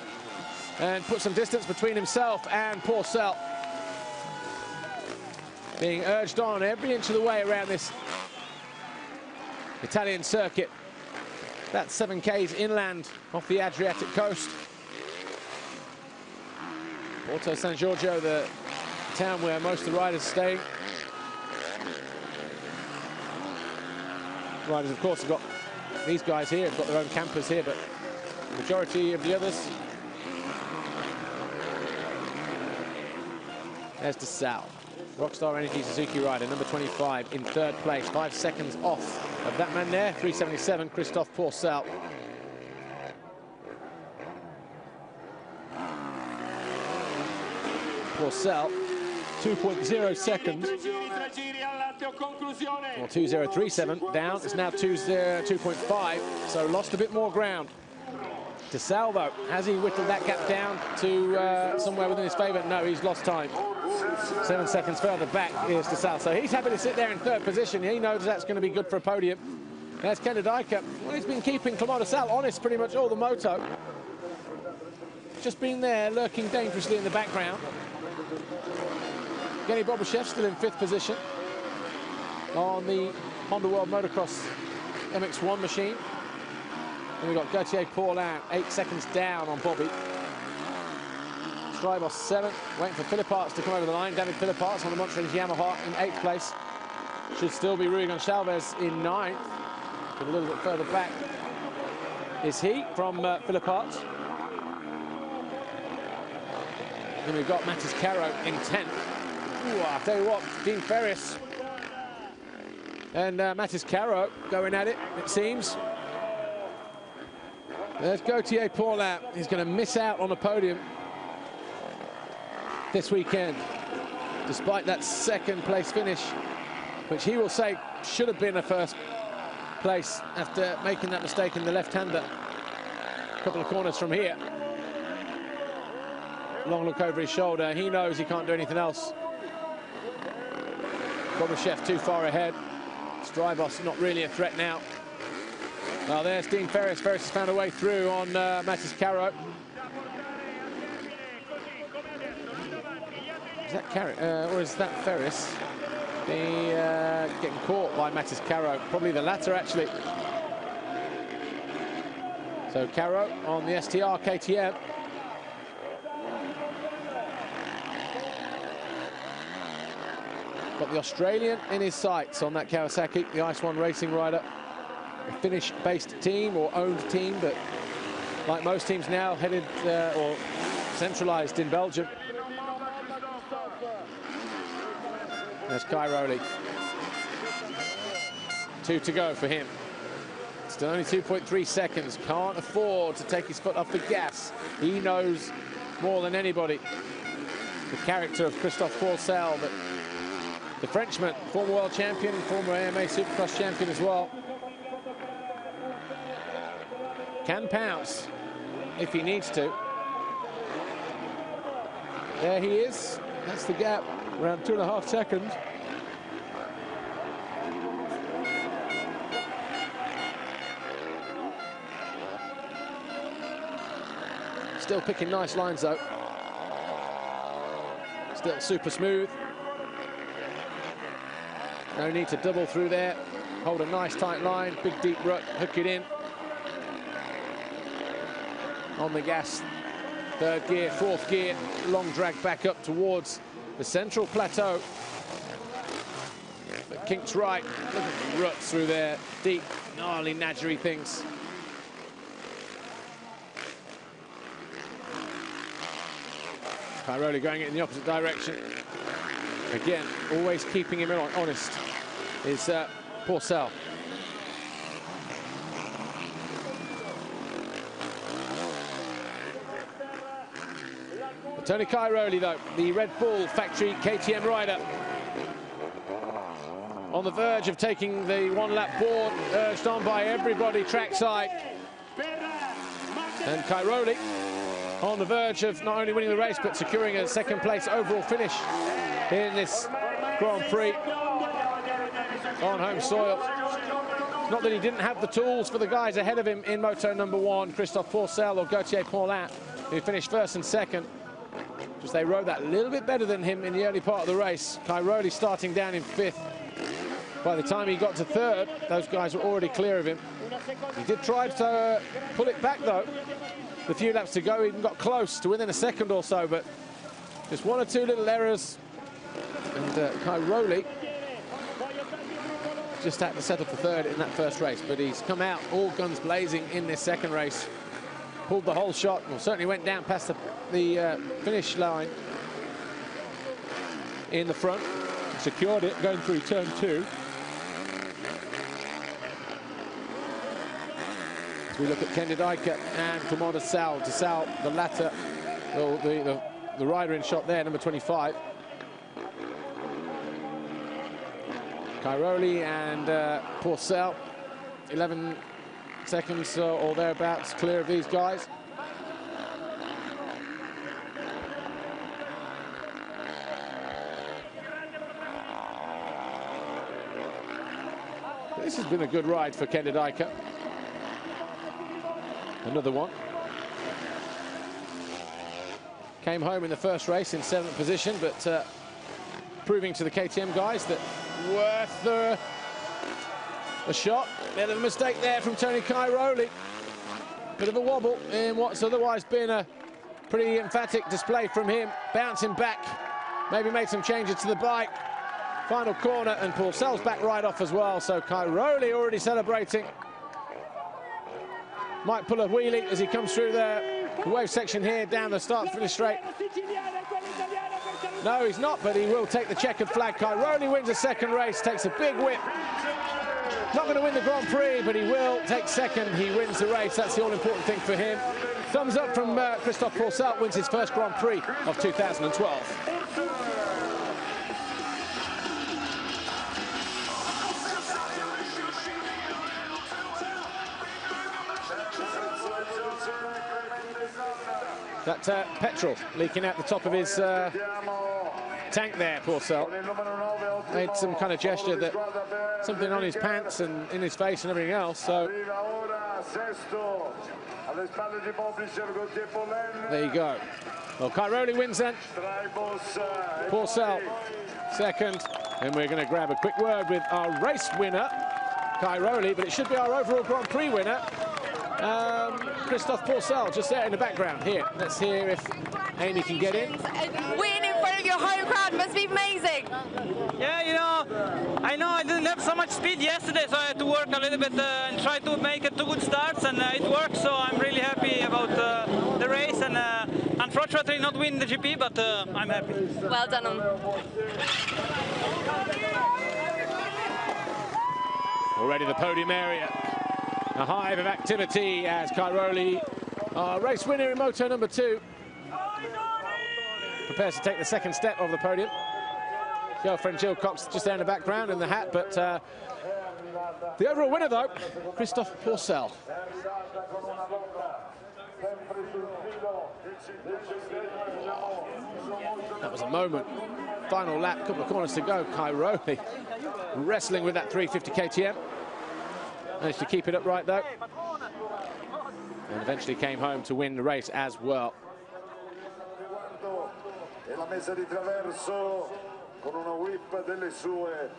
B: and put some distance between himself and Porcel. Being urged on every inch of the way around this Italian circuit. That's 7 Ks inland off the Adriatic coast. Porto San Giorgio, the town where most of the riders stay. Riders, of course, have got these guys here, have got their own campers here, but the majority of the others. There's De Sal, Rockstar Energy Suzuki rider, number 25, in 3rd place, 5 seconds off of that man there, 377, Christophe Porcel. Porcel, 2.0 seconds, or 2.037 down. It's now 2.5, so lost a bit more ground. De Sal, though, has he whittled that gap down to somewhere within his favour? No, he's lost time. 7 seconds further back is De Sal, so he's happy to sit there in 3rd position. He knows that's going to be good for a podium. There's Ken Dyker. Well, he's been keeping Clément De Sal honest pretty much all the moto. Just been there, lurking dangerously in the background. Genny Bobashev still in 5th position on the Honda World Motocross MX1 machine. And we've got Gauthier Paulin 8 seconds down on Bobby. Strybos 7th, waiting for Philipparts to come over the line. David Philipparts on the Montreal Yamaha in 8th place. Should still be Rui Gonçalves in 9th. But a little bit further back is he from Philipparts. Then we've got Matis Caro in 10th. Ooh, I'll tell you what, Dean Ferris and Matis Caro going at it, it seems. There's Gauthier Paulin. He's going to miss out on a podium this weekend, despite that 2nd place finish, which he will say should have been a 1st place after making that mistake in the left-hander a couple of corners from here. Long look over his shoulder. He knows he can't do anything else. Bobashev too far ahead. Strybos not really a threat now. Well, there's Dean Ferris. Ferris has found a way through on Matis Caro. Is that Caro, or is that Ferris? Getting caught by Matis Caro. Probably the latter, actually. So Caro on the STR KTM. Got the Australian in his sights on that Kawasaki, the Ice One racing rider. A Finnish-based team or owned team, but like most teams now, headed or centralised in Belgium. There's Kai Rowley. 2 to go for him. Still only 2.3 seconds. Can't afford to take his foot off the gas. He knows more than anybody the character of Christophe Porcel, but the Frenchman, former world champion, former AMA Supercross champion as well, can pounce if he needs to. There he is. That's the gap, around 2.5 seconds. Still picking nice lines though. Still super smooth. No need to double through there. Hold a nice tight line, big deep rut, hook it in. On the gas, 3rd gear, 4th gear, long drag back up towards the central plateau. But kinks right, look at the ruts through there, deep, gnarly, nadgery things. Kai Rowley going in the opposite direction. Again, always keeping him honest is Porcel. Tony Kai Rowley, though, the Red Bull factory KTM rider, on the verge of taking the 1-lap board, urged on by everybody trackside. And Kai Rowley on the verge of not only winning the race, but securing a 2nd place overall finish in this Grand Prix on home soil. Not that he didn't have the tools for the guys ahead of him in moto number 1, Christophe Pourcel or Gauthier Paulin, who finished first and second. Just they rode that a little bit better than him in the early part of the race. Cairoli starting down in 5th. By the time he got to 3rd, those guys were already clear of him. He did try to pull it back, though. The few laps to go, he even got close to within a second or so, but just 1 or 2 little errors. And Cairoli just had to settle for 3rd in that first race, but he's come out all guns blazing in this second race. Pulled the whole shot, well, certainly went down past the finish line in the front. Secured it going through turn 2. As we look at Ken de Dijk and Clément de Sal. De Sal, the latter, the rider in shot there, number 25. Cairoli and Pourcel, 11 seconds or thereabouts clear of these guys. This has been a good ride for Ken de Dijk. Another one. Came home in the first race in 7th position, but proving to the KTM guys that worth a shot. Bit of a mistake there from Tony Cairoli. Bit of a wobble in what's otherwise been a pretty emphatic display from him. Bouncing back, maybe made some changes to the bike. Final corner, and Pourcel's back right off as well, so Cairoli already celebrating. Might pull a wheelie as he comes through the wave section here down the start-finish straight. No, he's not, but he will take the checkered flag. Cairoli wins a second race, takes a big whip. Not going to win the Grand Prix, but he will take second. He wins the race. That's the all-important thing for him. Thumbs up from Christophe Pourcel, wins his first Grand Prix of 2012. That petrol leaking out the top of his tank there, Pourcel. Made some kind of gesture that something on his pants and in his face and everything else, so there you go. Well, Cairoli wins then. Pourcel second, and we're going to grab a quick word with our race winner, Cairoli, but it should be our overall Grand Prix winner, Christophe Pourcel, just there in the background. Here, let's hear if Amy can get in.
C: Win in front of your home crowd must be amazing.
F: Yeah, you know, I know I didn't have so much speed yesterday, so I had to work a little bit and try to make 2 good starts, and it worked, so I'm really happy about the race, and unfortunately not win the GP, but I'm happy.
C: Well done.
B: Already the podium area. A hive of activity as Cairoli, race winner in moto number 2, prepares to take the second step of the podium. Girlfriend Jill Cox just there in the background in the hat, but the overall winner, though, Christophe Pourcel. That was a moment. Final lap, couple of corners to go. Cairoli wrestling with that 350 KTM. Managed to keep it upright, though, and eventually came home to win the race as well.
G: E la messa di traverso con una whip delle sue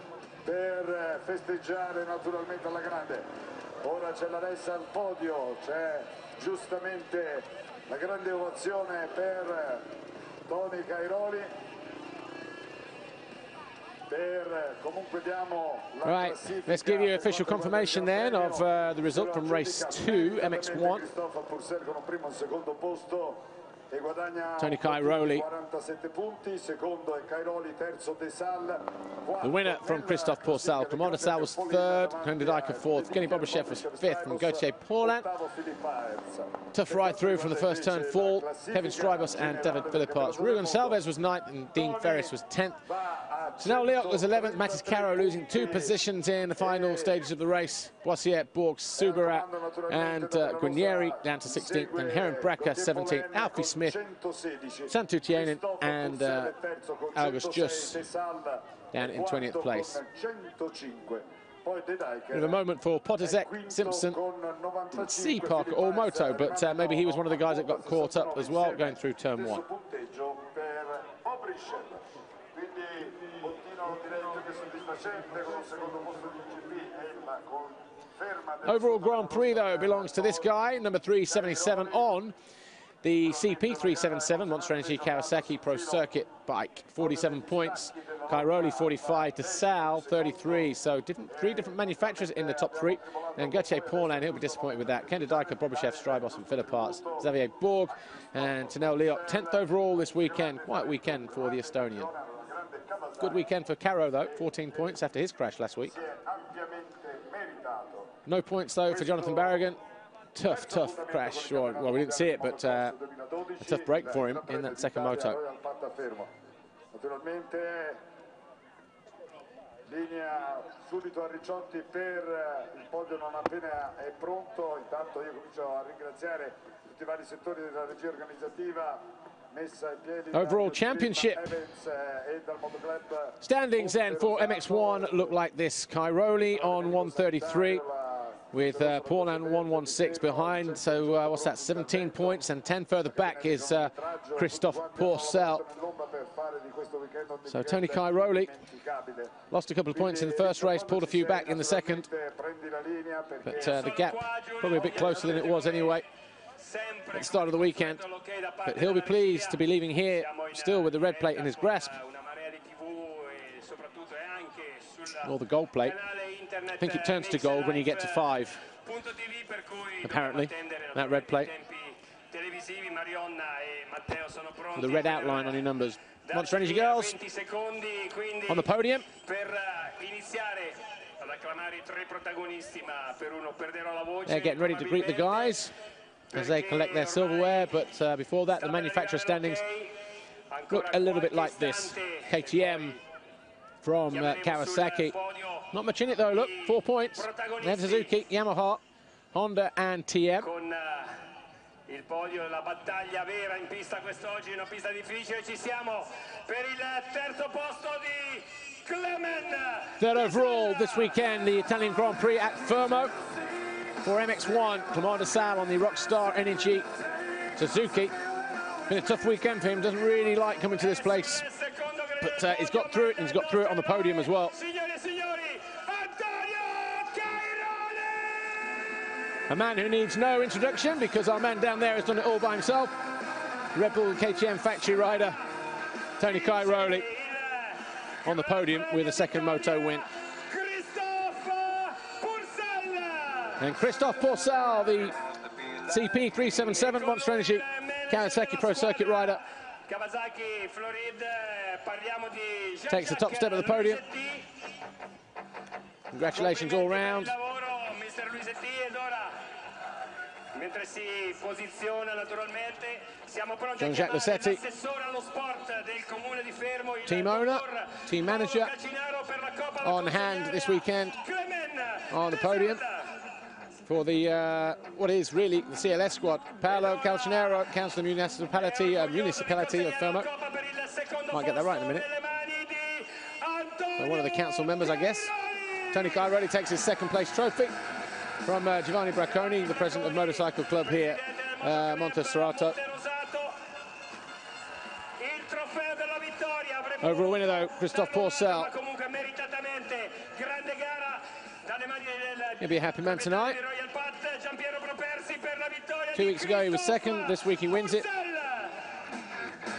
G: per festeggiare naturalmente alla grande. Ora c'è la ressa al podio, c'è giustamente la grande ovazione per Tony Cairoli.
B: Right, let's give you official confirmation then of the result from race 2, MX1. Tony Cairoli, the winner from Christophe Pourcel. Clément de Sal was 3rd, Ken de Dijk 4th, Kenny Bobryshev was 5th, and Gauthier Paulin. Tough ride through from the first turn fall. Kevin Strybos and David Philipparts. Ruben Salves was 9th, and Dean Ferris was 10th. Snell Leoc was 11th, Matis Caro losing 2 positions in the final stages of the race. Boissier, Borg, Subarat and Guarnieri down to 16th, and Heron Bracker 17th, Alfie Smith, Santu Tienen and August Just down in 20th place. Bit of a moment for Potezek, Simpson. Didn't see Parker or Moto, but maybe he was one of the guys that got caught up as well, going through turn 1. Overall Grand Prix, though, belongs to this guy, number 377 on the CP 377 Monster Energy Kawasaki Pro Circuit bike. 47 points. Cairoli 45 to Sal 33. So three different manufacturers in the top 3. And Gauthier Paulin, he'll be disappointed with that. Kenda Dijker, Bobryshev, Strybos and Filler Parts. Xavier Borg and Tanel Liot, 10th overall this weekend. Quiet weekend for the Estonian. Good weekend for Caro, though. 14 points after his crash last week. No points, though, for Jonathan Barragan. Tough crash. Well, we didn't see it, but a tough break for him in that second moto.
G: Linea subito a Ricciotti per il podio non appena è pronto. Intanto io comincio a ringraziare tutti i vari settori della regia organizzativa messa in piedi.
B: Overall championship standings then for MX1 look like this. Cairoli on 133 with Paulin 116 behind. So what's that, 17 points, and 10 further back is Christophe Pourcel. So Tony Cairoli lost a couple of points in the first race, pulled a few back in the second, but the gap probably a bit closer than it was anyway at the start of the weekend. But he'll be pleased to be leaving here still with the red plate in his grasp, or the gold plate. I think it turns to gold when you get to 5, apparently, that red plate. With the red outline on your numbers. Monster Energy girls on the podium. They're getting ready to greet the guys as they collect their silverware, but before that, the manufacturer standings look a little bit like this. KTM from Kawasaki. Not much in it though, look, 4 points. Then Suzuki, Yamaha, Honda and TM.
A: Il podio, la battaglia vera in pista quest'oggi, una pista difficile, ci siamo per il terzo posto di Clement.
B: Third overall this weekend, the Italian Grand Prix at Fermo for MX1. Clement de Sal on the Rockstar Energy Suzuki. Been a tough weekend for him, doesn't really like coming to this place, but he's got through it, and he's got through it on the podium as well. A man who needs no introduction because our man down there has done it all by himself. Red Bull KTM factory rider, Tony Cairoli, on the podium with a second moto win. And Christophe Pourcel, the CP 377 Monster Energy Kawasaki Pro Circuit rider, takes the top step of the podium. Congratulations all round.
A: Mentre si posiziona naturalmente, siamo pronti
B: Jean-Jacques Lassetti,
A: allo sport del comune di Fermo,
B: team owner, team manager, on hand this weekend on the podium for the what is really the CLS squad. Paolo Calcinero, Council of Municipality of Fermo. Might get that right in a minute. So one of the council members, I guess. Tony Cairoli takes his second place trophy from Giovanni Bracconi, the president of Motorcycle Club here, Montserrato. Overall winner though, Christophe Pourcel. He'll be a happy man tonight. 2 weeks ago he was second, this week he wins it.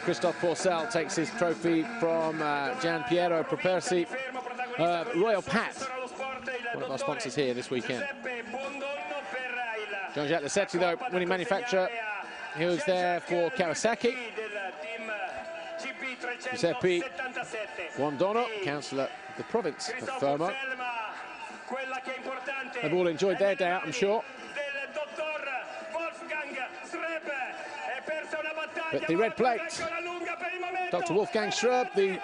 B: Christophe Pourcel takes his trophy from Gian Piero Propersi, Royal Pat, one of our sponsors here this weekend. Jean-Jacques Lassetti, though, winning manufacturer. He was there for Kawasaki. Giuseppe Guandono, councillor of the province of Fermo. They've all enjoyed their day out, I'm sure. But the red plate, Dr. Wolfgang Schrub, the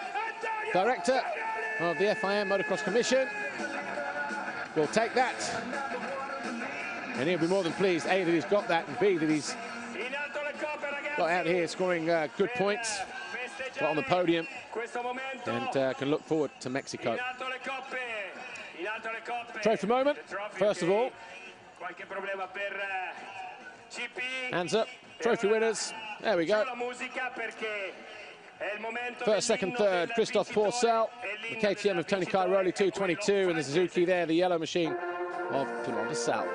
B: director of the FIM Motocross Commission, will take that. And he'll be more than pleased, A, that he's got that, and B, that he's got out here scoring good points, got on the podium, and can look forward to Mexico. Trophy moment, first of all. Hands up, trophy winners. There we go. First, second, third, Christophe Pourcel. The KTM of Tony Cairoli, 2:22, and the Suzuki there, the yellow machine of Pinot de Sal.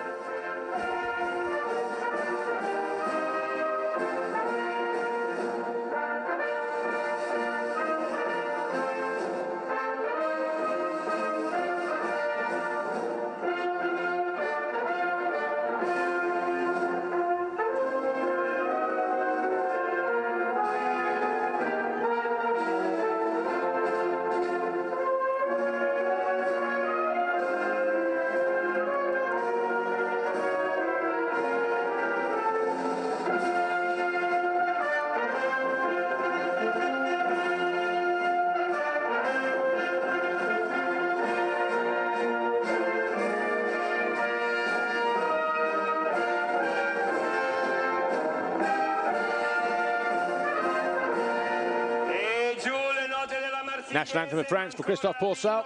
B: National anthem of France for Christophe Pourcel.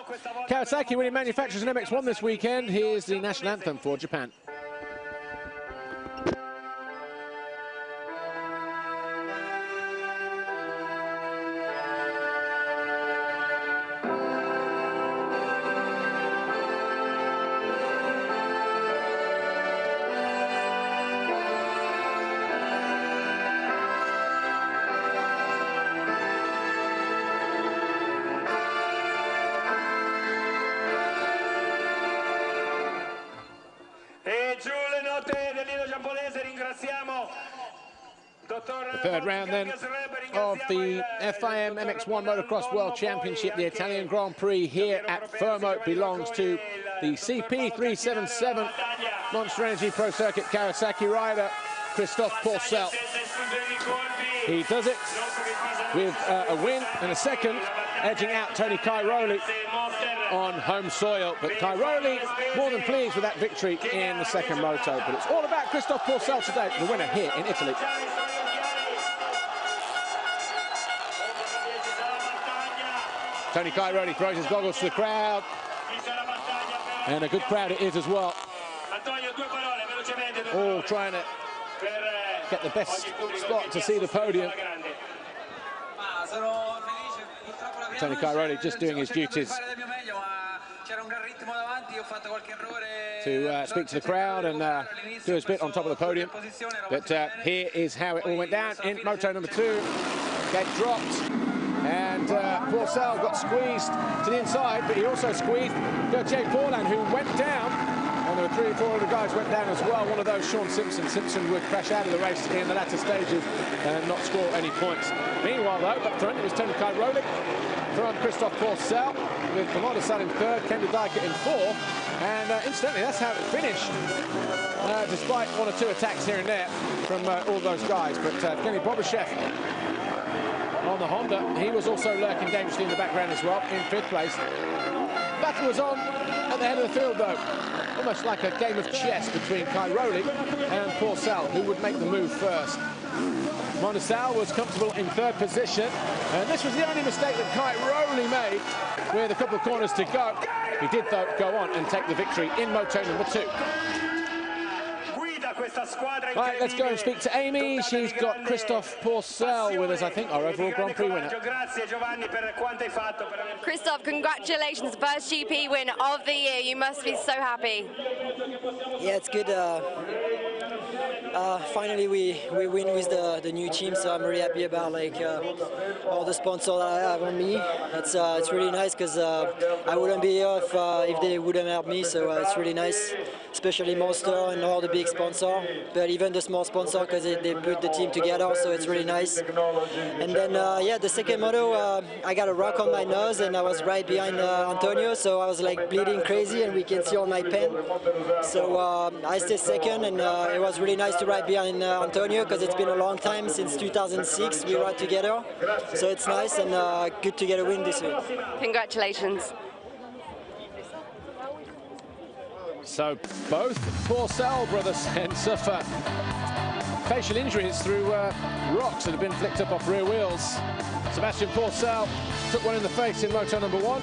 B: Kawasaki winning manufacturers in MX1 this weekend. Here's the national anthem for Japan. The third round then of the FIM MX1 Motocross World Championship, the Italian Grand Prix here at Fermo, belongs to the CP377 Monster Energy Pro Circuit Kawasaki rider, Christophe Pourcel. He does it with a win and a second, edging out Tony Cairoli on home soil. But Cairoli more than pleased with that victory in the second moto. But it's all about Christophe Pourcel today, the winner here in Italy. Tony Cairoli throws his goggles to the crowd, and a good crowd it is as well. All trying to get the best spot to see the podium. Tony Cairoli just doing his duties to speak to the crowd and do his bit on top of the podium. But here is how it all went down in moto number 2. Gate dropped. And Pourcel got squeezed to the inside, but he also squeezed Gauthier Paulin, who went down. And there were 3 or 4 other guys went down as well. One of those, Sean Simpson. Simpson would crash out of the race in the latter stages and not score any points. Meanwhile, though, up front it was Tony Cairoli from Christophe Pourcel, with Pinot de Sal in 3rd, Ken Dyker in 4th. And incidentally, that's how it finished, despite 1 or 2 attacks here and there from all those guys. But Kenny Bobashev on the Honda, he was also lurking dangerously in the background as well, in 5th place. Battle was on at the head of the field, though. Almost like a game of chess between Cairoli and Pourcel, who would make the move first. Pinot de Sal was comfortable in 3rd position, and this was the only mistake that Cairoli made, with a couple of corners to go. He did, though, go on and take the victory in moto number 2. Right, let's go and speak to Amy. She's got Christophe Pourcel with us, I think, our overall Grand Prix winner.
C: Christophe, congratulations, first GP win of the year. You must be so happy.
H: Yeah, it's good. Finally, we win with the new team, so I'm really happy about all the sponsors that I have on me. It's really nice because I wouldn't be here if they wouldn't help me. So it's really nice, especially Monster and all the big sponsors, but even the small sponsor because they put the team together. So it's really nice. And then yeah, the second moto, I got a rock on my nose and I was right behind Antonio, so I was like bleeding crazy, and we can see on my pen. So I stayed second, and it was really nice to ride behind Antonio because it's been a long time since 2006 we ride together. So it's nice and good to get a win this week. Congratulations.
B: So both Pourcel brothers suffer facial injuries through rocks that have been flicked up off rear wheels. Sebastian Pourcel took one in the face in moto number 1.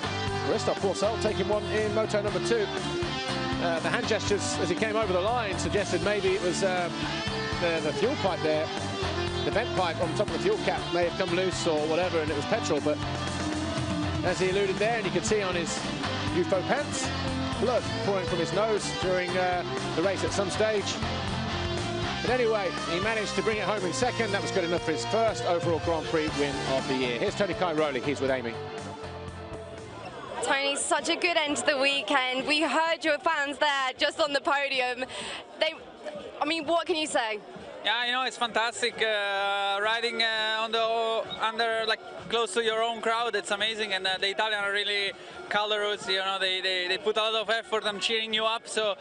B: Christophe Pourcel taking one in moto number 2. The hand gestures as he came over the line suggested maybe it was the fuel pipe there. The vent pipe on top of the fuel cap may have come loose or whatever, and it was petrol. But as he alluded there, and you can see on his UFO pants, blood pouring from his nose during the race at some stage. But anyway, he managed to bring it home in second. That was good enough for his first overall Grand Prix win of the year. Here's Tony Cairoli. He's with Amy.
C: Tony, such a good end to the weekend. We heard your fans there just on the podium. I mean, what can you say?
F: Yeah, you know, it's fantastic riding under like close to your own crowd. It's amazing, and the Italians are really colorous. You know, they put a lot of effort on cheering you up. So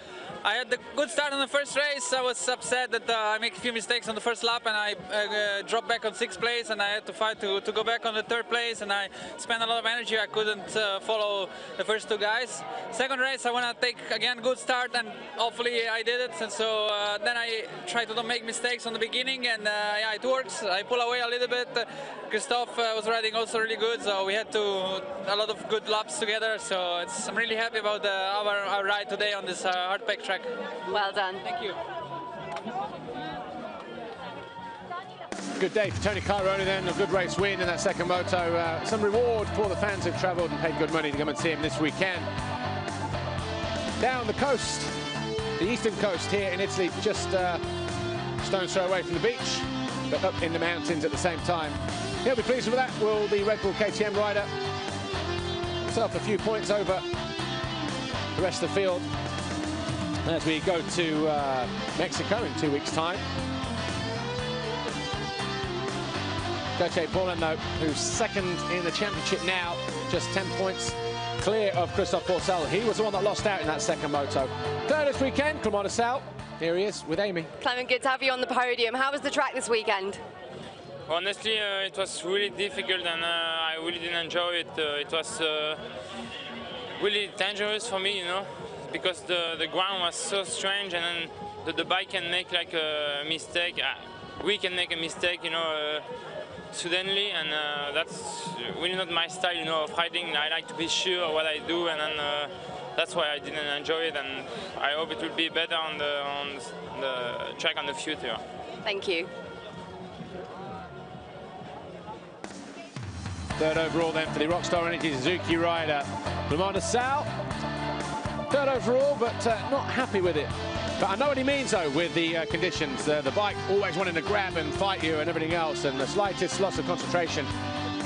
F: I had a good start on the first race. I was upset that I make a few mistakes on the first lap, and I dropped back on 6th place, and I had to fight to go back on the 3rd place, and I spent a lot of energy. I couldn't follow the first 2 guys. Second race, I want to take again good start, and hopefully I did it. And so then I tried to don't make mistakes on the beginning, and yeah, it works. I pull away a little bit. Christophe was riding also really good, so we had a lot of good laps together. So I'm really happy about our ride today on this hard pack track.
C: Well done.
F: Thank you.
B: Good day for Tony Cairoli then, a good race win in that second moto. Some reward for the fans who've travelled and paid good money to come and see him this weekend. Down the coast, the eastern coast here in Italy, just stone's throw away from the beach, but up in the mountains at the same time. He'll be pleased with that, will the Red Bull KTM rider. Himself a few points over the rest of the field as we go to Mexico in 2 weeks' time. Gauthier Paulin, though, who's second in the championship now, just 10 points clear of Christophe Pourcel. He was the one that lost out in that second moto. Third this weekend, Clement Desalle. Here he is with Amy.
C: Clement, good to have you on the podium. How was the track this weekend?
I: Honestly, it was really difficult, and I really didn't enjoy it. It was really dangerous for me, you know, because the ground was so strange, and then the bike can make like a mistake. We can make a mistake, you know, suddenly, and that's really not my style, you know, of riding. I like to be sure of what I do, and then that's why I didn't enjoy it, and I hope it will be better on the track in the future.
C: Thank you.
B: Third overall then for the Rockstar Energy Suzuki rider, Clement Desalle. Third overall, but not happy with it. But I know what he means, though, with the conditions. The bike always wanting to grab and fight you and everything else, and the slightest loss of concentration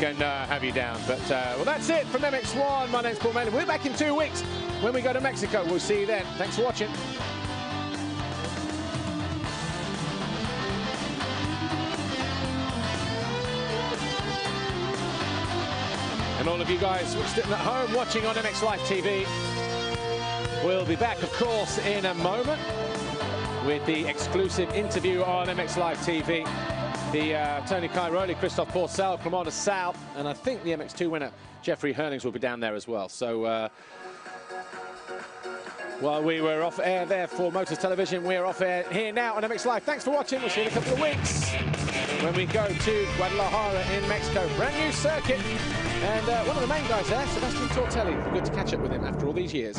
B: can have you down. But, well, that's it from MX1. My name's Paul Malin. We're back in 2 weeks when we go to Mexico. We'll see you then. Thanks for watching. And all of you guys sitting at home watching on MX Live TV, we'll be back, of course, in a moment with the exclusive interview on MX Live TV. The Tony Cairoli, Christophe Pourcel, Clement Desalle, and I think the MX2 winner, Jeffrey Hernings, will be down there as well. So while we were off air there for Motors Television, we're off air here now on MX Live. Thanks for watching. We'll see you in a couple of weeks when we go to Guadalajara in Mexico. Brand new circuit. And one of the main guys there, Sebastian Tortelli. Good to catch up with him after all these years.